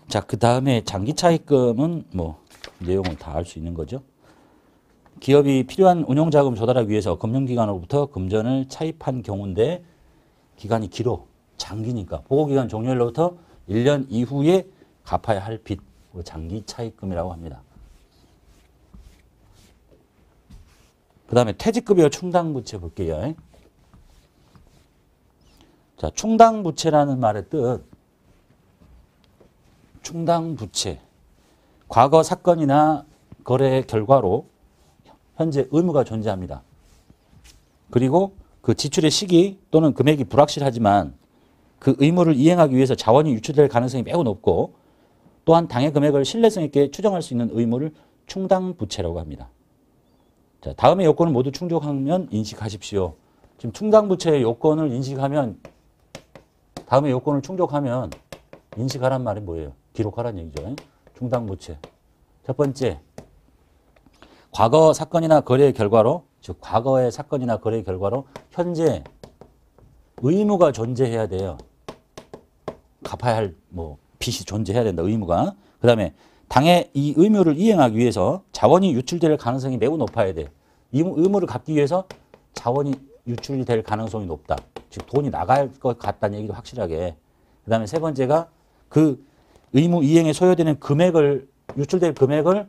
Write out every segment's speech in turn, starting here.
자, 그 다음에 장기 차입금은 뭐 내용을 다 알 수 있는 거죠. 기업이 필요한 운용자금을 조달하기 위해서 금융기관으로부터 금전을 차입한 경우인데 기간이 길어. 장기니까. 보고기간 종료일로부터 1년 이후에 갚아야 할 빚. 장기 차입금이라고 합니다. 그 다음에 퇴직급여 충당부채 볼게요. 자, 충당부채라는 말의 뜻. 충당부채. 과거 사건이나 거래 결과로 현재 의무가 존재합니다. 그리고 그 지출의 시기 또는 금액이 불확실하지만 그 의무를 이행하기 위해서 자원이 유출될 가능성이 매우 높고 또한 당해 금액을 신뢰성 있게 추정할 수 있는 의무를 충당부채라고 합니다. 자, 다음의 요건을 모두 충족하면 인식하십시오. 지금 충당부채의 요건을 인식하면 다음의 요건을 충족하면 인식하란 말이 뭐예요? 기록하란 얘기죠. 충당부채. 첫 번째, 과거 사건이나 거래 결과로, 즉 과거의 사건이나 거래 결과로 현재 의무가 존재해야 돼요. 갚아야 할 빚이 존재해야 된다. 의무가. 그 다음에 당해 이 의무를 이행하기 위해서 자원이 유출될 가능성이 매우 높아야 돼. 이 의무를 갚기 위해서 자원이 유출이 될 가능성이 높다. 즉 돈이 나갈 것 같다는 얘기도 확실하게. 그 다음에 세 번째가 그 의무 이행에 소요되는 금액을 유출될 금액을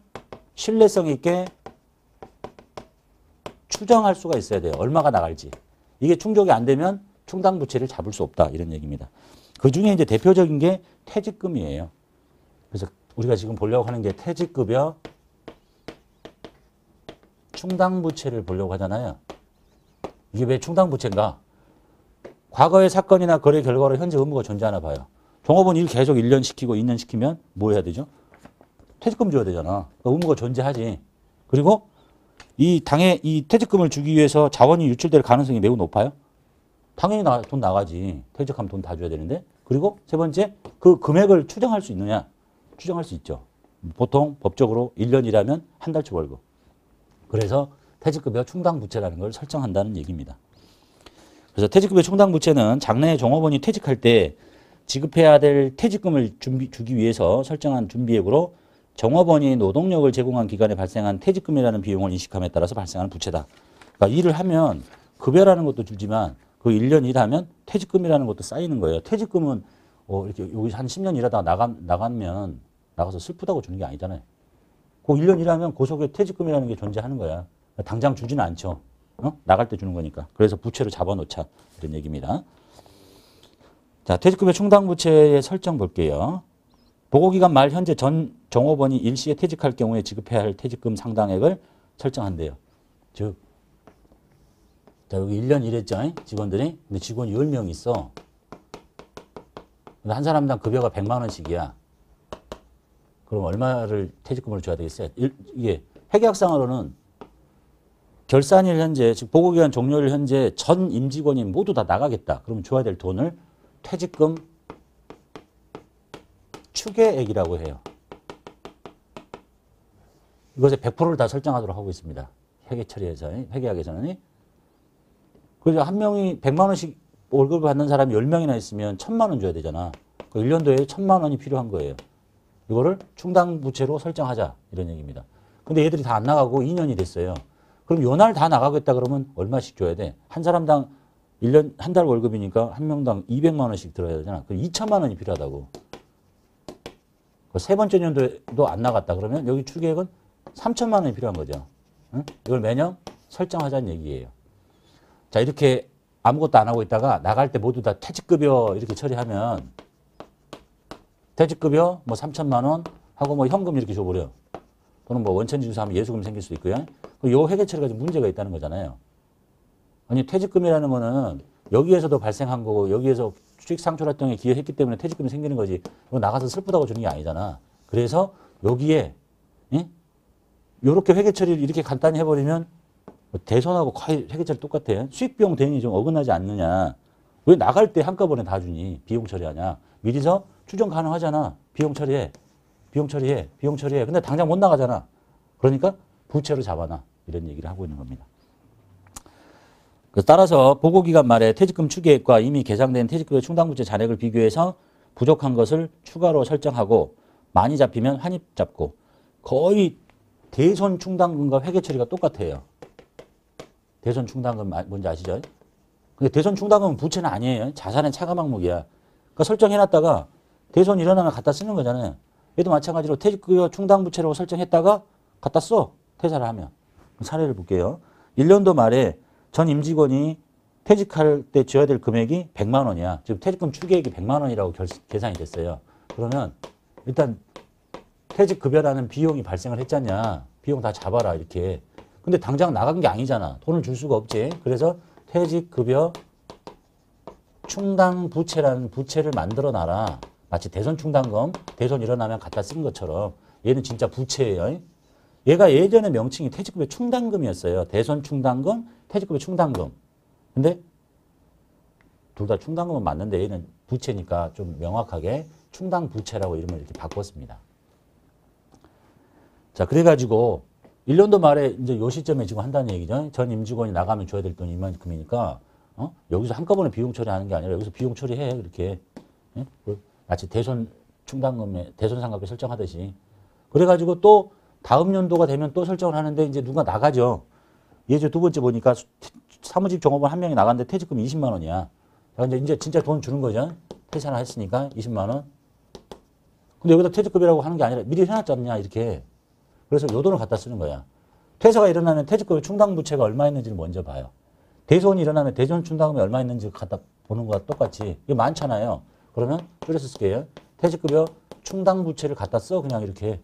신뢰성 있게 추정할 수가 있어야 돼요. 얼마가 나갈지. 이게 충족이 안 되면 충당부채를 잡을 수 없다. 이런 얘기입니다. 그 중에 이제 대표적인 게 퇴직금이에요. 그래서 우리가 지금 보려고 하는 게 퇴직급여 충당부채를 보려고 하잖아요. 이게 왜 충당부채인가? 과거의 사건이나 거래 결과로 현재 의무가 존재하나 봐요. 종업원 일 계속 1년 시키고 2년 시키면 뭐 해야 되죠? 퇴직금 줘야 되잖아. 그러니까 의무가 존재하지. 그리고 이 당해 이 퇴직금을 주기 위해서 자원이 유출될 가능성이 매우 높아요. 당연히 돈 나가지. 퇴직하면 돈 다 줘야 되는데. 그리고 세 번째, 그 금액을 추정할 수 있느냐? 추정할 수 있죠. 보통 법적으로 1년 일하면 한 달치 월급. 그래서 퇴직급여 충당부채라는 걸 설정한다는 얘기입니다. 그래서 퇴직급여 충당부채는 장래에 종업원이 퇴직할 때 지급해야 될 퇴직금을 주기 위해서 설정한 준비액으로 종업원이 노동력을 제공한 기간에 발생한 퇴직금이라는 비용을 인식함에 따라서 발생하는 부채다. 그러니까 일을 하면 급여라는 것도 주지만 그 1년 일하면 퇴직금이라는 것도 쌓이는 거예요. 퇴직금은 이렇게 여기 한 10년 일하다가 나가면 나가서 슬프다고 주는 게 아니잖아요. 그 1년 일하면 그 속에 퇴직금이라는 게 존재하는 거야. 당장 주지는 않죠. 나갈 때 주는 거니까. 그래서 부채로 잡아놓자. 이런 얘기입니다. 자, 퇴직금의 충당부채의 설정 볼게요. 보고기간 말 현재 전 종업원이 일시에 퇴직할 경우에 지급해야 할 퇴직금 상당액을 설정한대요. 즉, 자, 여기 1년 일했죠, 직원들이. 근데 직원이 10명 있어. 근데 한 사람당 급여가 100만 원씩이야. 그럼 얼마를 퇴직금을 줘야 되겠어요? 이게 회계학상으로는 결산일 현재, 즉 보고기간 종료일 현재 전 임직원이 모두 다 나가겠다. 그럼 줘야 될 돈을 퇴직금 추계액이라고 해요. 이것의 100%를 다 설정하도록 하고 있습니다. 회계 처리에서, 회계학에서는. 그래서 한 명이 100만 원씩 월급을 받는 사람이 10명이나 있으면 1000만 원 줘야 되잖아. 그 1년도에 1000만 원이 필요한 거예요. 이거를 충당부채로 설정하자. 이런 얘기입니다. 근데 얘들이 다 안 나가고 2년이 됐어요. 그럼 요 날 다 나가겠다 그러면 얼마씩 줘야 돼? 한 사람당 1년, 한 달 월급이니까 한 명당 200만 원씩 들어야 되잖아. 그럼 2천만 원이 필요하다고. 세 번째 년도에도 안 나갔다 그러면 여기 추계액은 3천만 원이 필요한 거죠. 응? 이걸 매년 설정하자는 얘기예요. 자, 이렇게 아무것도 안 하고 있다가 나갈 때 모두 다 퇴직급여 이렇게 처리하면 퇴직급여 뭐 3천만 원 하고 뭐 현금 이렇게 줘버려. 또는 뭐 원천징수 하면 예수금 생길 수도 있고요. 요 회계 처리가 좀 문제가 있다는 거잖아요. 아니, 퇴직금이라는 거는 여기에서도 발생한 거고 여기에서 수익상출 활동에 기여했기 때문에 퇴직금이 생기는 거지. 이거 나가서 슬프다고 주는 게 아니잖아. 그래서 여기에 이렇게 회계 처리를 이렇게 간단히 해버리면 대선하고 거의 회계 처리 똑같아. 수익비용 대응이 좀 어긋나지 않느냐. 왜 나갈 때 한꺼번에 다 주니? 비용 처리하냐. 미리서 추정 가능하잖아. 비용 처리해. 비용 처리해. 비용 처리해. 근데 당장 못 나가잖아. 그러니까 부채로 잡아놔. 이런 얘기를 하고 있는 겁니다. 따라서 보고기간 말에 퇴직금 추계액과 이미 계상된 퇴직금의 충당부채 잔액을 비교해서 부족한 것을 추가로 설정하고 많이 잡히면 환입 잡고 거의 대손 충당금과 회계 처리가 똑같아요. 대손 충당금 뭔지 아시죠? 근데 대손 충당금은 부채는 아니에요. 자산의 차감 항목이야. 그러니까 설정해놨다가 대손 일어나면 갖다 쓰는 거잖아요. 얘도 마찬가지로 퇴직급여 충당부채라고 설정했다가 갖다 써. 퇴사를 하면. 사례를 볼게요. 1년도 말에 전 임직원이 퇴직할 때 줘야 될 금액이 100만 원이야. 지금 퇴직금 추계액이 100만 원이라고 계산이 됐어요. 그러면 일단 퇴직급여라는 비용이 발생을 했잖냐. 비용 다 잡아라 이렇게. 근데 당장 나간 게 아니잖아. 돈을 줄 수가 없지. 그래서 퇴직급여 충당부채라는 부채를 만들어 놔라. 마치 대손 충당금, 대손 일어나면 갖다 쓴 것처럼 얘는 진짜 부채예요. 얘가 예전에 명칭이 퇴직급여 충당금이었어요. 대손 충당금, 퇴직급여 충당금. 근데 둘 다 충당금은 맞는데 얘는 부채니까 좀 명확하게 충당부채라고 이름을 이렇게 바꿨습니다. 자, 그래가지고 1년도 말에 이제 요 시점에 지금 한다는 얘기죠. 전 임직원이 나가면 줘야 될 돈이 이만큼이니까 여기서 한꺼번에 비용 처리하는 게 아니라 여기서 비용 처리해 그렇게. 예? 마치 대손 충당금에 대손 상각비 설정하듯이. 그래가지고 또 다음 연도가 되면 또 설정을 하는데 이제 누가 나가죠. 예제 두 번째 보니까 사무직 종업원 한 명이 나갔는데 퇴직금 20만 원이야. 이제 진짜 돈 주는 거죠. 퇴사를 했으니까 20만 원. 근데 여기다 퇴직급여라고 하는 게 아니라 미리 해놨잖냐 이렇게. 그래서 요 돈을 갖다 쓰는 거야. 퇴사가 일어나면 퇴직급여 충당부채가 얼마 있는지를 먼저 봐요. 대손이 일어나면 대손 충당금이 얼마 있는지 갖다 보는 거와 똑같이. 이게 많잖아요. 그러면 줄여서 쓸게요. 퇴직급여 충당부채를 갖다 써 그냥 이렇게.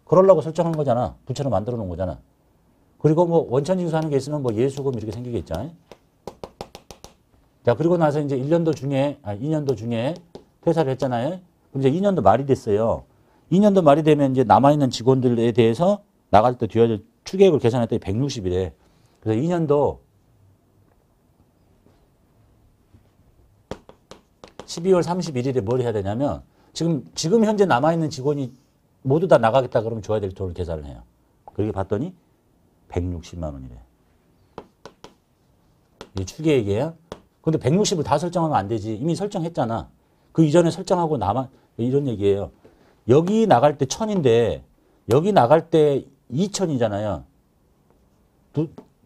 그러려고 설정한 거잖아. 부채로 만들어 놓은 거잖아. 그리고 뭐 원천징수하는 게 있으면 뭐 예수금 이렇게 생기겠죠. 자, 그리고 나서 이제 2년도 중에 퇴사를 했잖아요. 그럼 이제 2년도 말이 됐어요. 2년도 말이 되면 이제 남아있는 직원들에 대해서 나갈 때 뒤어야 될 추계액을 계산했더니 160이래. 그래서 2년도 12월 31일에 뭘 해야 되냐면 지금 현재 남아있는 직원이 모두 다 나가겠다 그러면 줘야 될 돈을 계산을 해요. 그렇게 봤더니 160만 원이래. 이게 추계액이에요. 근데 160을 다 설정하면 안 되지. 이미 설정했잖아. 그 이전에 설정하고 이런 얘기예요. 여기 나갈 때 1000인데 여기 나갈 때 2000이잖아요.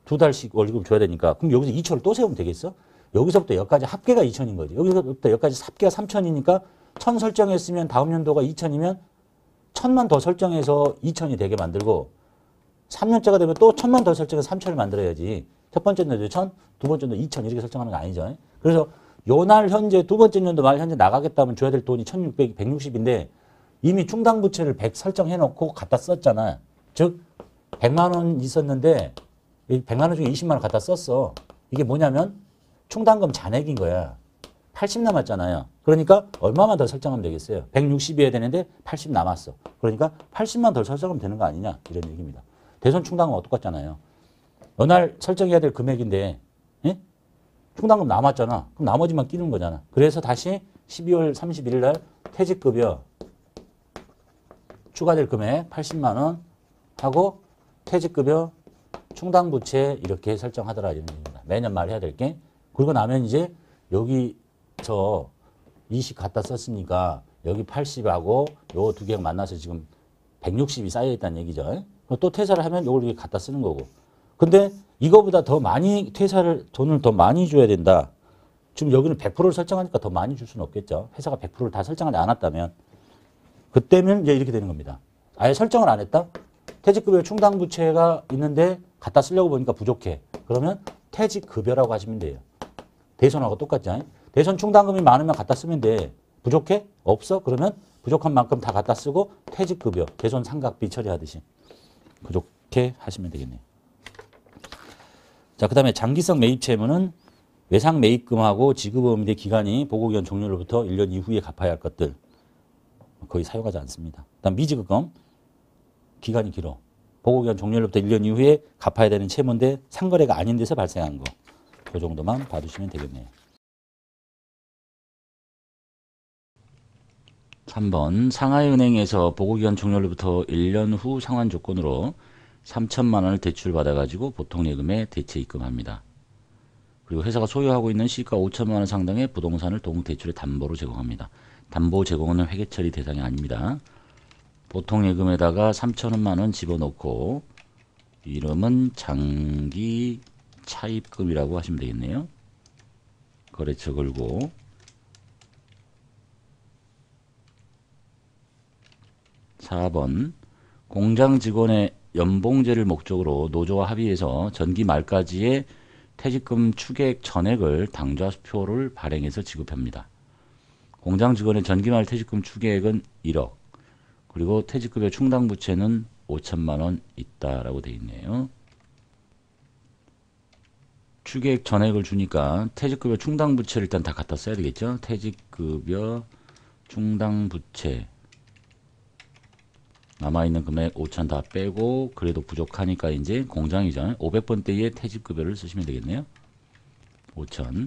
두 달씩 월급 줘야 되니까. 그럼 여기서 2000을 또 세우면 되겠어? 여기서부터 여기까지 합계가 2000인 거지. 여기서부터 여기까지 합계가 3000이니까 1000 설정했으면 다음 연도가 2000이면 1000만 더 설정해서 2000이 되게 만들고 3년째가 되면 또 1000만 더 설정해서 3000을 만들어야지. 첫 번째 연도 1000, 두 번째 연도 2000 이렇게 설정하는 거 아니죠. 그래서 요 날 현재 두 번째 연도 말 현재 나가겠다면 줘야 될 돈이 1600, 160인데 이미 충당부채를 100 설정해 놓고 갖다 썼잖아. 즉 100만 원 있었는데 100만 원 중에 20만 원 갖다 썼어. 이게 뭐냐면 충당금 잔액인 거야. 80 남았잖아요. 그러니까 얼마만 더 설정하면 되겠어요. 160이어야 되는데 80 남았어. 그러니까 80만 더 설정하면 되는 거 아니냐 이런 얘기입니다. 대손 충당금은 똑같잖아요. 어느 날 설정해야 될 금액인데 예? 충당금 남았잖아. 그럼 나머지만 끼는 거잖아. 그래서 다시 12월 31일 날 퇴직급여 추가될 금액 80만 원 하고 퇴직급여 충당부채 이렇게 설정하더라 이런 얘기입니다. 매년 말 해야 될 게. 그리고 나면 이제 여기서 20 갖다 썼으니까 여기 80하고 요 두 개가 만나서 지금 160이 쌓여있다는 얘기죠. 또 퇴사를 하면 요걸 이렇게 갖다 쓰는 거고. 근데 이거보다 더 많이 돈을 더 많이 줘야 된다. 지금 여기는 100%를 설정하니까 더 많이 줄 수는 없겠죠. 회사가 100%를 다 설정하지 않았다면. 그때면 이제 이렇게 되는 겁니다. 아예 설정을 안 했다? 퇴직급여 충당부채가 있는데 갖다 쓰려고 보니까 부족해. 그러면 퇴직급여라고 하시면 돼요. 대손하고 똑같죠. 대손 충당금이 많으면 갖다 쓰면 돼. 부족해? 없어? 그러면 부족한 만큼 다 갖다 쓰고 퇴직급여, 대손 상각비 처리하듯이 그렇게 하시면 되겠네요. 자, 그 다음에 장기성 매입 채무는 외상 매입금하고 지급 의무의 기간이 보고기간 종료로부터 1년 이후에 갚아야 할 것들 거의 사용하지 않습니다. 그다음 미지급금 기간이 길어. 보고기간 종료로부터 1년 이후에 갚아야 되는 채무인데 상거래가 아닌 데서 발생한 거. 그 정도만 봐두시면 되겠네요. 3번 상하이은행에서 보고기간 종료로부터 1년 후 상환 조건으로 3천만 원을 대출받아가지고 보통 예금에 대체 입금합니다. 그리고 회사가 소유하고 있는 시가 5천만 원 상당의 부동산을 동대출의 담보로 제공합니다. 담보 제공은 회계 처리 대상이 아닙니다. 보통 예금에다가 3천원만 원 집어넣고 이름은 장기 차입금이라고 하시면 되겠네요. 거래처 걸고 (4번) 공장 직원의 연봉제를 목적으로 노조와 합의해서 전기 말까지의 퇴직금 추계액 전액을 당좌표를 발행해서 지급합니다. 공장 직원의 전기말 퇴직금 추계액은 1억, 그리고 퇴직급여 충당부채는 5천만 원 있다라고 되어 있네요. 추계액 전액을 주니까 퇴직급여 충당부채를 일단 다 갖다 써야 되겠죠. 퇴직급여 충당부채 남아있는 금액 5천 다 빼고, 그래도 부족하니까 이제 공장이죠. 500번대의 퇴직급여를 쓰시면 되겠네요. 5천.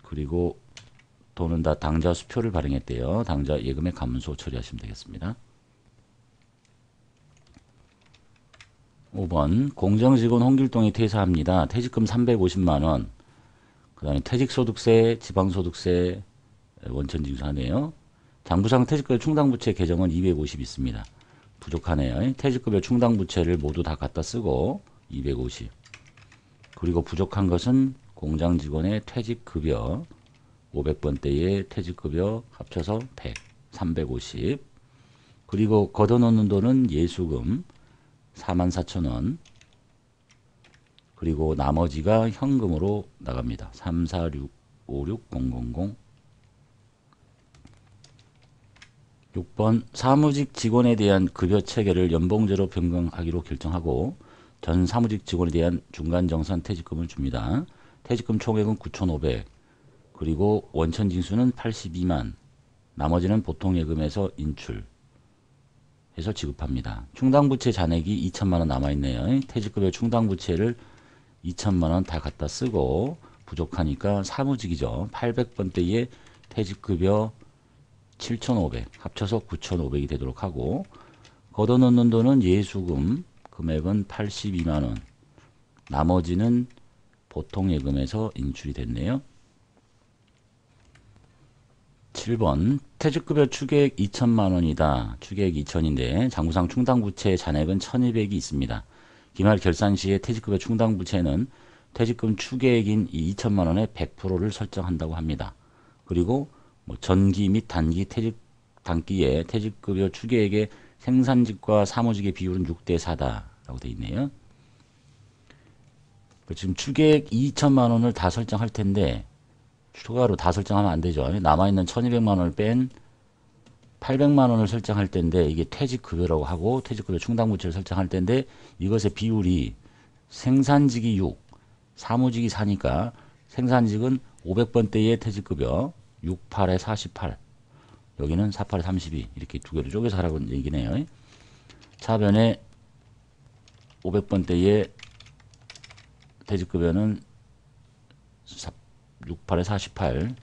그리고 돈은 다 당좌 수표를 발행했대요. 당좌 예금의 감소 처리하시면 되겠습니다. 5번 공장직원 홍길동이 퇴사합니다. 퇴직금 350만원, 그 다음에 퇴직소득세, 지방소득세, 원천징수하네요. 장부상 퇴직급여 충당부채 계정은 250 있습니다. 부족하네요. 퇴직급여 충당부채를 모두 다 갖다 쓰고 250. 그리고 부족한 것은 공장직원의 퇴직급여 500번대의 퇴직급여 합쳐서 100, 350. 그리고 걷어놓는 돈은 예수금 44,000원. 그리고 나머지가 현금으로 나갑니다. 34656000. 6번 사무직 직원에 대한 급여 체계를 연봉제로 변경하기로 결정하고 전 사무직 직원에 대한 중간정산 퇴직금을 줍니다. 퇴직금 총액은 9,500, 그리고 원천징수는 82만, 나머지는 보통예금에서 인출해서 지급합니다. 충당부채 잔액이 2천만 원 남아있네요. 퇴직급여 충당부채를 2천만 원 다 갖다 쓰고 부족하니까 사무직이죠. 800번대의 퇴직급여 7,500 합쳐서 9,500이 되도록 하고, 걷어놓는 돈은 예수금 금액은 82만원, 나머지는 보통예금에서 인출이 됐네요. 7번 퇴직급여 추계액 2천만원이다. 추계액 2천인데 장부상 충당부채 잔액은 1,200이 있습니다. 기말 결산 시에 퇴직급여 충당부채는 퇴직금 추계액인 이 2천만원의 100%를 설정한다고 합니다. 그리고 전기 및 단기 퇴직 단기에 퇴직급여 추계액의 생산직과 사무직의 비율은 6대 4다라고 되어 있네요. 지금 추계액 2천만 원을 다 설정할 텐데 추가로 다 설정하면 안 되죠. 남아있는 1,200만 원을 뺀 800만 원을 설정할 텐데 이게 퇴직급여라고 하고 퇴직급여 충당부채를 설정할 텐데 이것의 비율이 생산직이 6, 사무직이 4니까 생산직은 500번대의 퇴직급여 6, 8에 48, 여기는 4, 8에 32 이렇게 두 개를 쪼개서 하라고 얘기네요. 차변에 500번대의 퇴직급여는 6, 8에 48,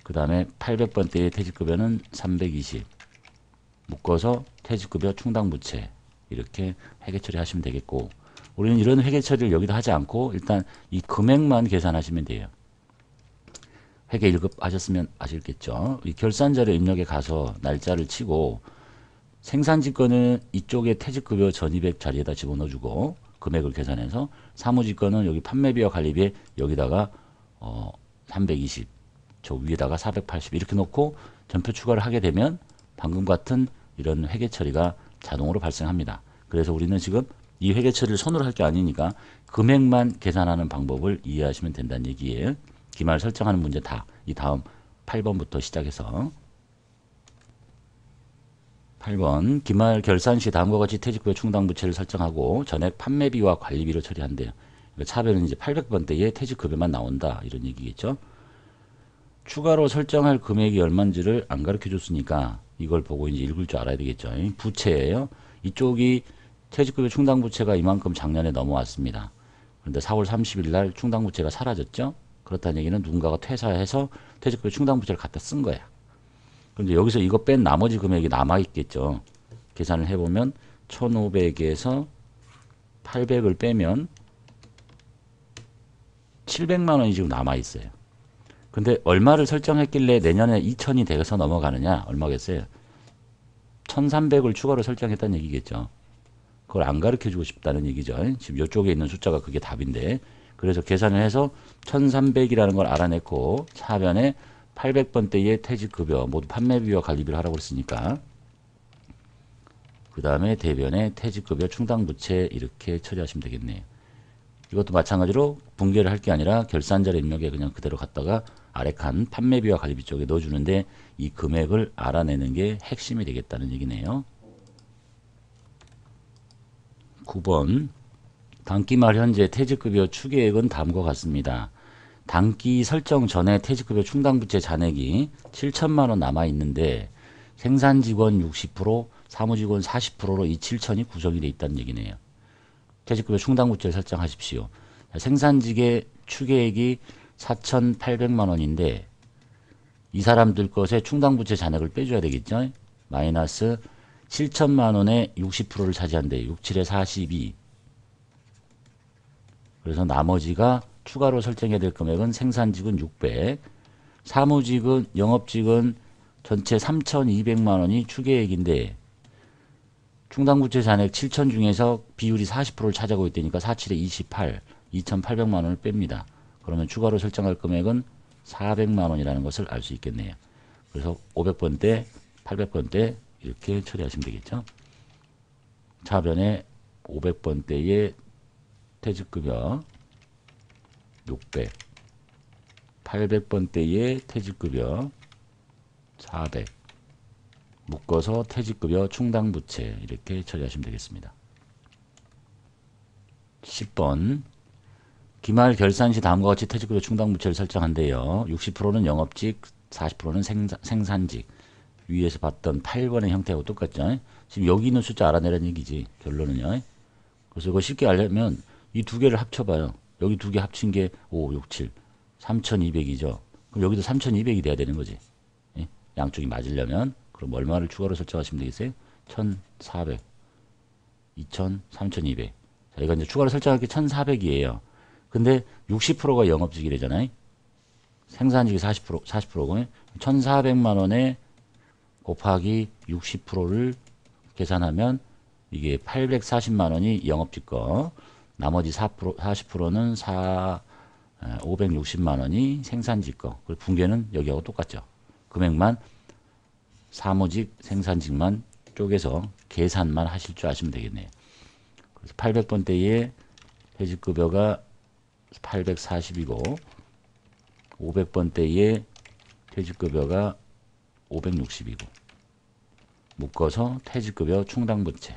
그 다음에 800번대의 퇴직급여는 320 묶어서 퇴직급여 충당부채 이렇게 회계처리 하시면 되겠고, 우리는 이런 회계처리를 여기다 하지 않고 일단 이 금액만 계산하시면 돼요. 회계 1급 하셨으면 아시겠죠. 이 결산자료 입력에 가서 날짜를 치고 생산직권은 이쪽에 퇴직급여 1,200 자리에다 집어넣어주고 금액을 계산해서, 사무직권은 여기 판매비와 관리비에 여기다가 320, 저 위에다가 480 이렇게 놓고 전표 추가를 하게 되면 방금 같은 이런 회계 처리가 자동으로 발생합니다. 그래서 우리는 지금 이 회계 처리를 손으로 할 게 아니니까 금액만 계산하는 방법을 이해하시면 된다는 얘기예요. 기말 설정하는 문제 다 이 다음 8번부터 시작해서 8번 기말 결산 시 다음과 같이 퇴직급여 충당부채를 설정하고 전액 판매비와 관리비로 처리한대요. 차별은 이제 800번대에 퇴직급여만 나온다 이런 얘기겠죠. 추가로 설정할 금액이 얼마인지를 안 가르쳐 줬으니까 이걸 보고 이제 읽을 줄 알아야 되겠죠. 부채예요. 이쪽이 퇴직급여 충당부채가 이만큼 작년에 넘어왔습니다. 그런데 4월 30일 날 충당부채가 사라졌죠. 그렇다는 얘기는 누군가가 퇴사해서 퇴직급여 충당부채를 갖다 쓴 거야. 그런데 여기서 이거 뺀 나머지 금액이 남아있겠죠. 계산을 해보면 1,500에서 800을 빼면 700만 원이 지금 남아있어요. 근데 얼마를 설정했길래 내년에 2,000이 돼서 넘어가느냐? 얼마겠어요? 1300을 추가로 설정했다는 얘기겠죠. 그걸 안 가르쳐 주고 싶다는 얘기죠. 지금 이쪽에 있는 숫자가 그게 답인데, 그래서 계산을 해서 1300이라는 걸 알아냈고 차변에 800번대의 퇴직급여 모두 판매비와 관리비를 하라고 했으니까, 그 다음에 대변에 퇴직급여 충당부채 이렇게 처리하시면 되겠네요. 이것도 마찬가지로 붕괴를 할 게 아니라 결산자료 입력에 그냥 그대로 갖다가 아래 칸 판매비와 관리비 쪽에 넣어주는데, 이 금액을 알아내는 게 핵심이 되겠다는 얘기네요. 9번 단기 말 현재 퇴직급여 추계액은 다음과 같습니다. 단기 설정 전에 퇴직급여 충당부채 잔액이 7천만 원 남아있는데 생산직원 60%, 사무직원 40%로 이 7천이 구성이 되어 있다는 얘기네요. 퇴직급여 충당부채를 설정하십시오. 생산직의 추계액이 4,800만 원인데 이 사람들 것에 충당부채 잔액을 빼줘야 되겠죠. 마이너스 7천만 원의 60%를 차지한대. 6, 7에 42. 그래서 나머지가 추가로 설정해야 될 금액은 생산직은 600, 사무직은 영업직은 전체 3,200만 원이 추계액인데 충당부채 잔액 7천 중에서 비율이 40%를 차지하고 있다니까 4, 7에 28, 2,800만 원을 뺍니다. 그러면 추가로 설정할 금액은 400만 원이라는 것을 알 수 있겠네요. 그래서 500번대, 800번대 이렇게 처리하시면 되겠죠. 차변에 500번대의 퇴직급여 600, 800번대의 퇴직급여 400, 묶어서 퇴직급여 충당부채 이렇게 처리하시면 되겠습니다. 10번 기말 결산 시 다음과 같이 퇴직급여 충당부채를 설정한대요. 60%는 영업직, 40%는 생산직. 위에서 봤던 8번의 형태하고 똑같죠. 지금 여기 있는 숫자 알아내라는 얘기지. 결론은요. 그래서 이거 쉽게 알려면 이 두 개를 합쳐봐요. 여기 두 개 합친 게 5, 6, 7, 3,200이죠. 그럼 여기도 3,200이 돼야 되는 거지. 예? 양쪽이 맞으려면. 그럼 얼마를 추가로 설정하시면 되겠어요? 1,400, 2,000, 3,200. 자, 이거 이제 추가로 설정할 게 1,400이에요. 근데 60%가 영업직이래잖아요. 생산직이 40%고 1,400만 원에 곱하기 60%를 계산하면 이게 840만 원이 영업직 거, 나머지 40%는 560만 원이 생산직 거. 그리고 붕괴는 여기하고 똑같죠. 금액만 사무직, 생산직만 쪼개서 계산만 하실 줄 아시면 되겠네요. 그래서 800번대의 퇴직급여가 840이고 500번대의 퇴직급여가 560이고 묶어서 퇴직급여 충당부채.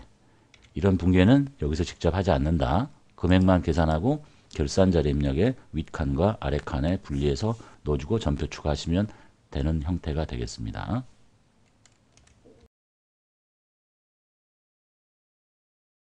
이런 붕괴는 여기서 직접 하지 않는다. 금액만 계산하고 결산자료 입력에 윗칸과 아래칸에 분리해서 넣어주고 전표 추가하시면 되는 형태가 되겠습니다.